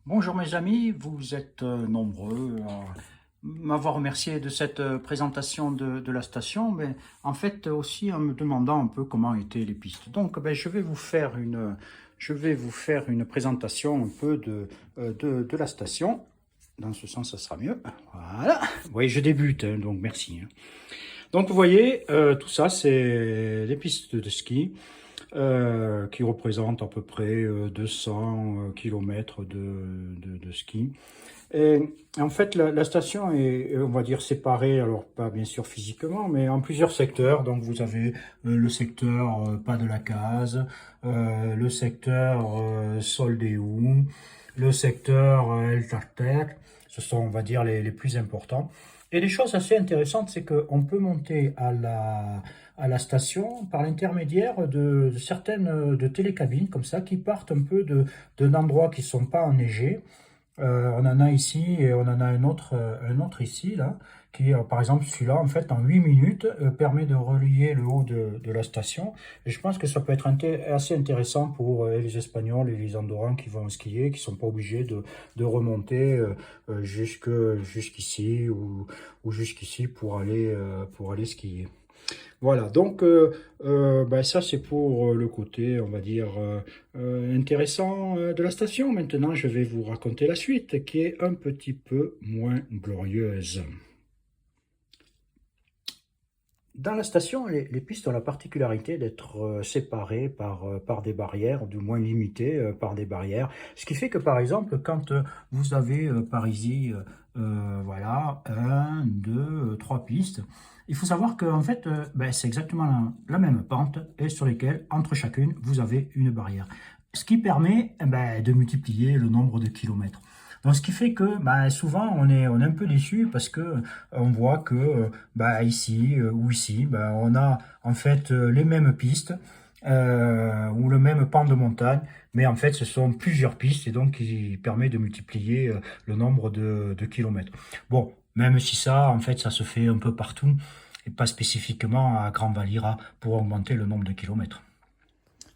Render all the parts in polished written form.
Bonjour mes amis, vous êtes nombreux à m'avoir remercié de cette présentation de la station, mais en fait aussi en me demandant un peu comment étaient les pistes. Donc je vais vous faire une présentation un peu de la station. Dans ce sens, ça sera mieux. Voilà. Vous voyez, je débute, hein, donc merci. Hein. Donc vous voyez, tout ça, c'est des pistes de ski qui représentent à peu près 200 km de ski. Et en fait, la station est, on va dire, séparée, alors pas bien sûr physiquement, mais en plusieurs secteurs. Donc vous avez le secteur Pas de la Case, le secteur Soldéou, le secteur El Tartet. Ce sont, on va dire, les plus importants. Et les choses assez intéressantes, c'est qu'on peut monter à la station par l'intermédiaire de certaines de télécabines comme ça qui partent un peu d'endroits qui ne sont pas enneigés. On en a ici et on en a un autre ici, là, qui, par exemple, celui-là, en fait, en 8 minutes, permet de relier le haut de la station. Et je pense que ça peut être assez intéressant pour les Espagnols et les Andorrans qui vont skier, qui ne sont pas obligés de remonter jusqu'ici ou jusqu'ici pour aller skier. Voilà, donc ça c'est pour le côté, on va dire, intéressant de la station. Maintenant, je vais vous raconter la suite, qui est un petit peu moins glorieuse. Dans la station, les pistes ont la particularité d'être séparées par des barrières, du moins limitées par des barrières. Ce qui fait que, par exemple, quand vous avez par ici, voilà, 1, 2, 3 pistes, il faut savoir que en fait, c'est exactement la même pente et sur lesquelles, entre chacune, vous avez une barrière. Ce qui permet de multiplier le nombre de kilomètres. Donc, ce qui fait que souvent on est un peu déçu parce que on voit que ici ou ici, on a en fait les mêmes pistes ou le même pan de montagne, mais en fait ce sont plusieurs pistes et donc qui permet de multiplier le nombre de kilomètres. Bon, même si ça, en fait, ça se fait un peu partout et pas spécifiquement à Grand Valira pour augmenter le nombre de kilomètres.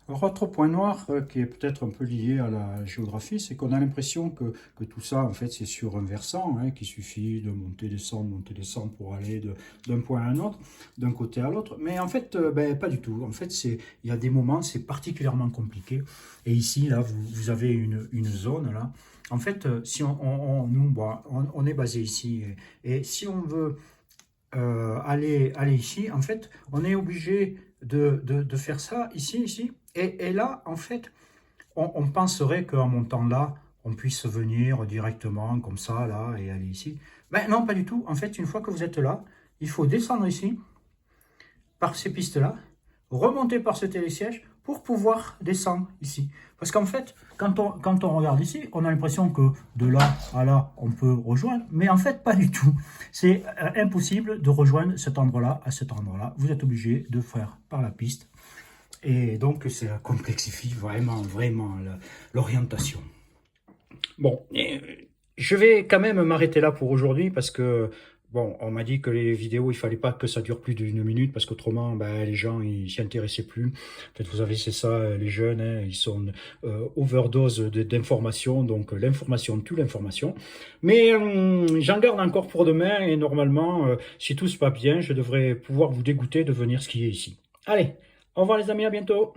Alors, autre point noir qui est peut-être un peu lié à la géographie, c'est qu'on a l'impression que tout ça, en fait, c'est sur un versant, hein, qu'il suffit de monter, descendre pour aller d'un point à un autre, d'un côté à l'autre. Mais en fait, pas du tout. En fait, il y a des moments, c'est particulièrement compliqué. Et ici, là, vous avez une zone, là. En fait, si on est basé ici, et si on veut aller ici, en fait, on est obligé de faire ça ici. Et là, en fait, on penserait qu'en montant là, on puisse venir directement comme ça, là, et aller ici. Ben non, pas du tout. En fait, une fois que vous êtes là, il faut descendre ici, par ces pistes-là, remonter par ce télésiège pour pouvoir descendre ici. Parce qu'en fait, quand on regarde ici, on a l'impression que de là à là, on peut rejoindre, mais en fait, pas du tout. C'est impossible de rejoindre cet endroit-là à cet endroit-là. Vous êtes obligé de faire par la piste. Et donc, ça complexifie vraiment l'orientation. Bon, je vais quand même m'arrêter là pour aujourd'hui parce que, bon, on m'a dit que les vidéos, il fallait pas que ça dure plus d'une minute parce qu'autrement, les gens, ils s'y intéressaient plus. En fait, vous savez, c'est ça, les jeunes, hein, ils sont overdose d'informations, donc l'information tue l'information. Mais j'en garde encore pour demain et normalement, si tout se passe bien, je devrais pouvoir vous dégoûter de venir skier ici. Allez, au revoir les amis, à bientôt.